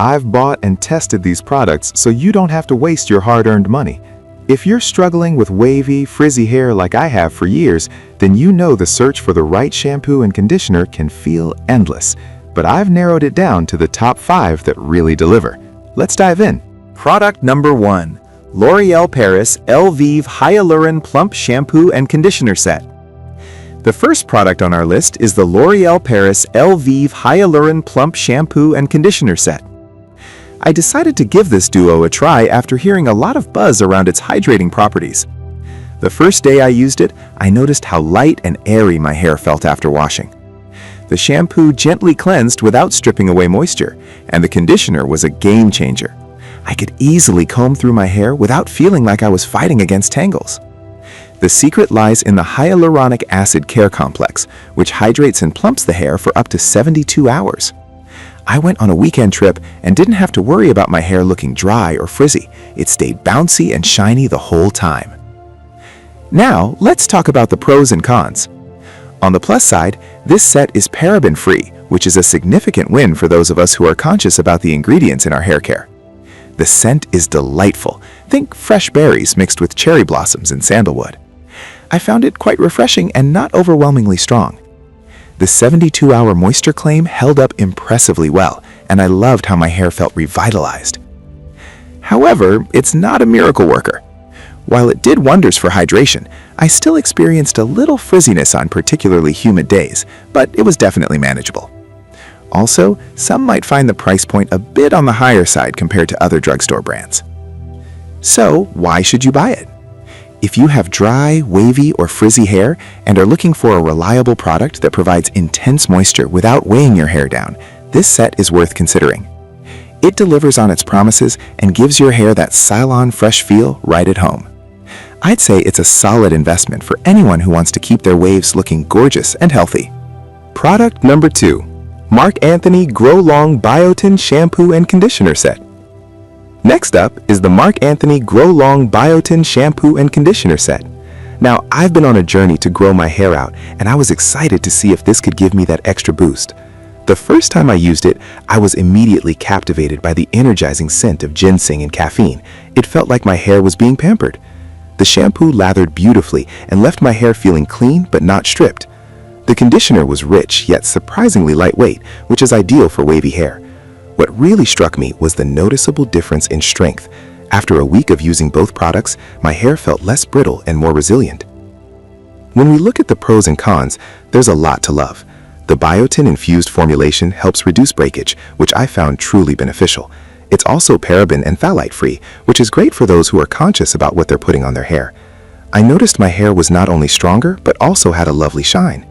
I've bought and tested these products so you don't have to waste your hard-earned money. If you're struggling with wavy, frizzy hair like I have for years, then you know the search for the right shampoo and conditioner can feel endless. But I've narrowed it down to the top 5 that really deliver. Let's dive in. Product number 1. L'Oréal Paris Elvive Hyaluron Plump Shampoo and Conditioner Set. The first product on our list is the L'Oréal Paris Elvive Hyaluron Plump Shampoo and Conditioner Set. I decided to give this duo a try after hearing a lot of buzz around its hydrating properties. The first day I used it, I noticed how light and airy my hair felt after washing. The shampoo gently cleansed without stripping away moisture, and the conditioner was a game changer. I could easily comb through my hair without feeling like I was fighting against tangles. The secret lies in the hyaluronic acid care complex, which hydrates and plumps the hair for up to 72 hours. I went on a weekend trip and didn't have to worry about my hair looking dry or frizzy. It stayed bouncy and shiny the whole time. Now, let's talk about the pros and cons. On the plus side, this set is paraben-free, which is a significant win for those of us who are conscious about the ingredients in our hair care. The scent is delightful. Think fresh berries mixed with cherry blossoms and sandalwood. I found it quite refreshing and not overwhelmingly strong. The 72-hour moisture claim held up impressively well, and I loved how my hair felt revitalized. However, it's not a miracle worker. While it did wonders for hydration, I still experienced a little frizziness on particularly humid days, but it was definitely manageable. Also, some might find the price point a bit on the higher side compared to other drugstore brands. So, why should you buy it? If you have dry, wavy, or frizzy hair and are looking for a reliable product that provides intense moisture without weighing your hair down, this set is worth considering. It delivers on its promises and gives your hair that salon fresh feel right at home. I'd say it's a solid investment for anyone who wants to keep their waves looking gorgeous and healthy. Product number 2. Marc Anthony Grow Long Biotin Shampoo and Conditioner Set. Next up is the Marc Anthony Grow Long Biotin Shampoo and Conditioner Set. Now, I've been on a journey to grow my hair out, and I was excited to see if this could give me that extra boost. The first time I used it, I was immediately captivated by the energizing scent of ginseng and caffeine. It felt like my hair was being pampered. The shampoo lathered beautifully and left my hair feeling clean but not stripped. The conditioner was rich yet surprisingly lightweight, which is ideal for wavy hair. What really struck me was the noticeable difference in strength. After a week of using both products, my hair felt less brittle and more resilient. When we look at the pros and cons, there's a lot to love. The biotin-infused formulation helps reduce breakage, which I found truly beneficial. It's also paraben and phthalate-free, which is great for those who are conscious about what they're putting on their hair. I noticed my hair was not only stronger, but also had a lovely shine.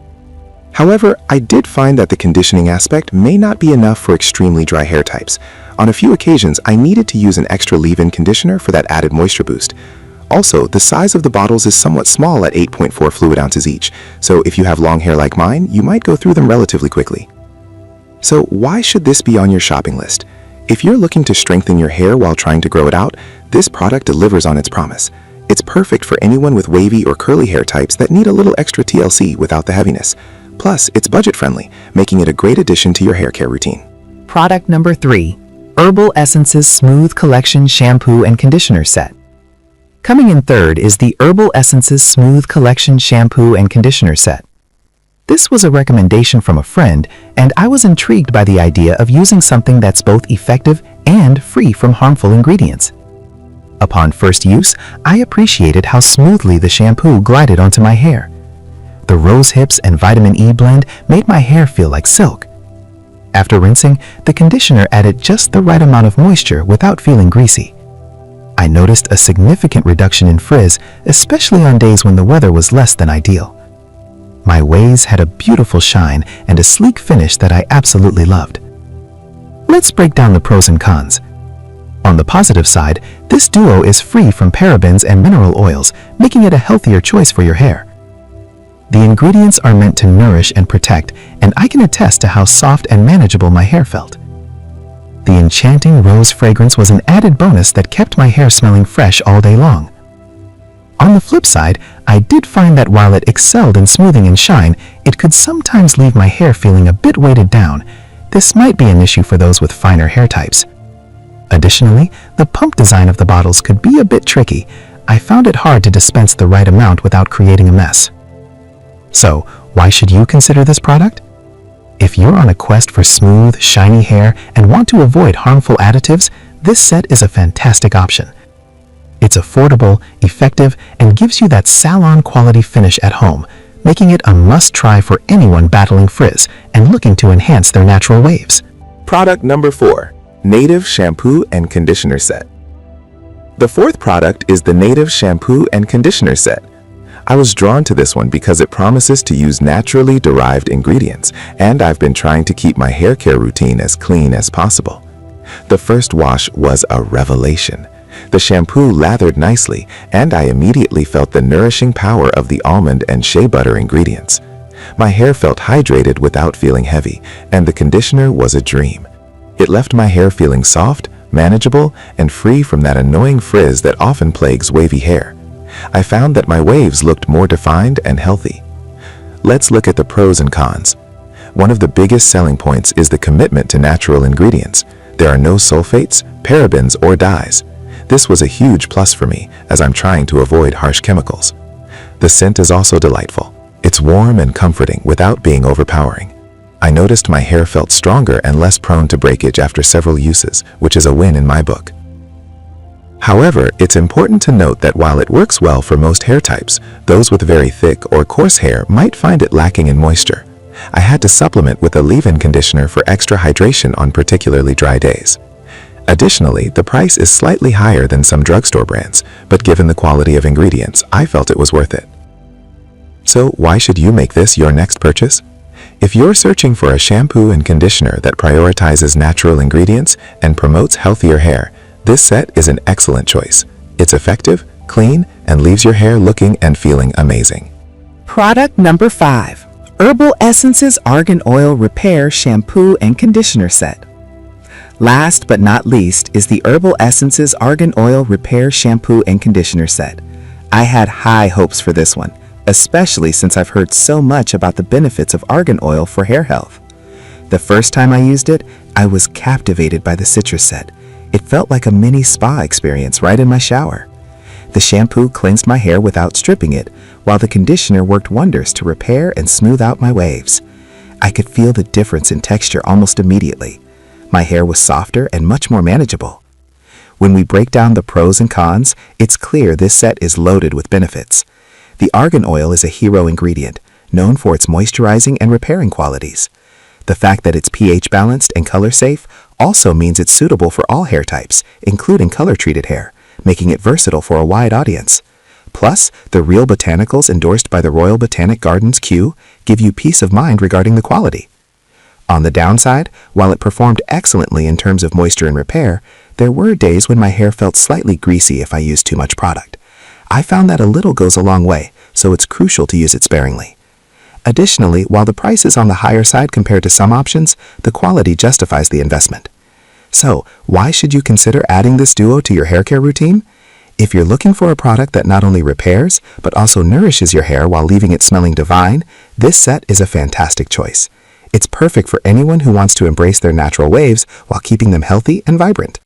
However, I did find that the conditioning aspect may not be enough for extremely dry hair types. On a few occasions, I needed to use an extra leave-in conditioner for that added moisture boost. Also, the size of the bottles is somewhat small at 8.4 fluid ounces each, so if you have long hair like mine, you might go through them relatively quickly. So why should this be on your shopping list? If you're looking to strengthen your hair while trying to grow it out, this product delivers on its promise. It's perfect for anyone with wavy or curly hair types that need a little extra TLC without the heaviness. Plus, it's budget-friendly, making it a great addition to your hair care routine. Product number 3. Herbal Essences Smooth Collection Shampoo and Conditioner Set. Coming in third is the Herbal Essences Smooth Collection Shampoo and Conditioner Set. This was a recommendation from a friend, and I was intrigued by the idea of using something that's both effective and free from harmful ingredients. Upon first use, I appreciated how smoothly the shampoo glided onto my hair. The rose hips and vitamin E blend made my hair feel like silk. After rinsing, the conditioner added just the right amount of moisture without feeling greasy. I noticed a significant reduction in frizz, especially on days when the weather was less than ideal. My waves had a beautiful shine and a sleek finish that I absolutely loved. Let's break down the pros and cons. On the positive side, this duo is free from parabens and mineral oils, making it a healthier choice for your hair. The ingredients are meant to nourish and protect, and I can attest to how soft and manageable my hair felt. The enchanting rose fragrance was an added bonus that kept my hair smelling fresh all day long. On the flip side, I did find that while it excelled in smoothing and shine, it could sometimes leave my hair feeling a bit weighted down. This might be an issue for those with finer hair types. Additionally, the pump design of the bottles could be a bit tricky. I found it hard to dispense the right amount without creating a mess. So, why should you consider this product? If you're on a quest for smooth, shiny hair and want to avoid harmful additives, this set is a fantastic option. It's affordable, effective, and gives you that salon-quality finish at home, making it a must-try for anyone battling frizz and looking to enhance their natural waves. Product number 4. Native Shampoo and Conditioner Set. The fourth product is the Native Shampoo and Conditioner Set. I was drawn to this one because it promises to use naturally derived ingredients, and I've been trying to keep my hair care routine as clean as possible. The first wash was a revelation. The shampoo lathered nicely, and I immediately felt the nourishing power of the almond and shea butter ingredients. My hair felt hydrated without feeling heavy, and the conditioner was a dream. It left my hair feeling soft, manageable, and free from that annoying frizz that often plagues wavy hair. I found that my waves looked more defined and healthy. Let's look at the pros and cons. One of the biggest selling points is the commitment to natural ingredients. There are no sulfates, parabens, or dyes. This was a huge plus for me, as I'm trying to avoid harsh chemicals. The scent is also delightful. It's warm and comforting without being overpowering. I noticed my hair felt stronger and less prone to breakage after several uses, which is a win in my book. However, it's important to note that while it works well for most hair types, those with very thick or coarse hair might find it lacking in moisture. I had to supplement with a leave-in conditioner for extra hydration on particularly dry days. Additionally, the price is slightly higher than some drugstore brands, but given the quality of ingredients, I felt it was worth it. So why should you make this your next purchase? If you're searching for a shampoo and conditioner that prioritizes natural ingredients and promotes healthier hair, this set is an excellent choice. It's effective, clean, and leaves your hair looking and feeling amazing. Product number 5. Herbal Essences Argan Oil Repair Shampoo and Conditioner Set. Last but not least is the Herbal Essences Argan Oil Repair Shampoo and Conditioner Set. I had high hopes for this one, especially since I've heard so much about the benefits of argan oil for hair health. The first time I used it, I was captivated by the citrus set. It felt like a mini spa experience right in my shower. The shampoo cleansed my hair without stripping it, while the conditioner worked wonders to repair and smooth out my waves. I could feel the difference in texture almost immediately. My hair was softer and much more manageable. When we break down the pros and cons, it's clear this set is loaded with benefits. The argan oil is a hero ingredient, known for its moisturizing and repairing qualities. The fact that it's pH balanced and color safe also means it's suitable for all hair types, including color-treated hair, making it versatile for a wide audience. Plus, the real botanicals endorsed by the Royal Botanic Gardens Kew give you peace of mind regarding the quality. On the downside, while it performed excellently in terms of moisture and repair, there were days when my hair felt slightly greasy if I used too much product. I found that a little goes a long way, so it's crucial to use it sparingly. Additionally, while the price is on the higher side compared to some options, the quality justifies the investment. So, why should you consider adding this duo to your hair care routine? If you're looking for a product that not only repairs, but also nourishes your hair while leaving it smelling divine, this set is a fantastic choice. It's perfect for anyone who wants to embrace their natural waves while keeping them healthy and vibrant.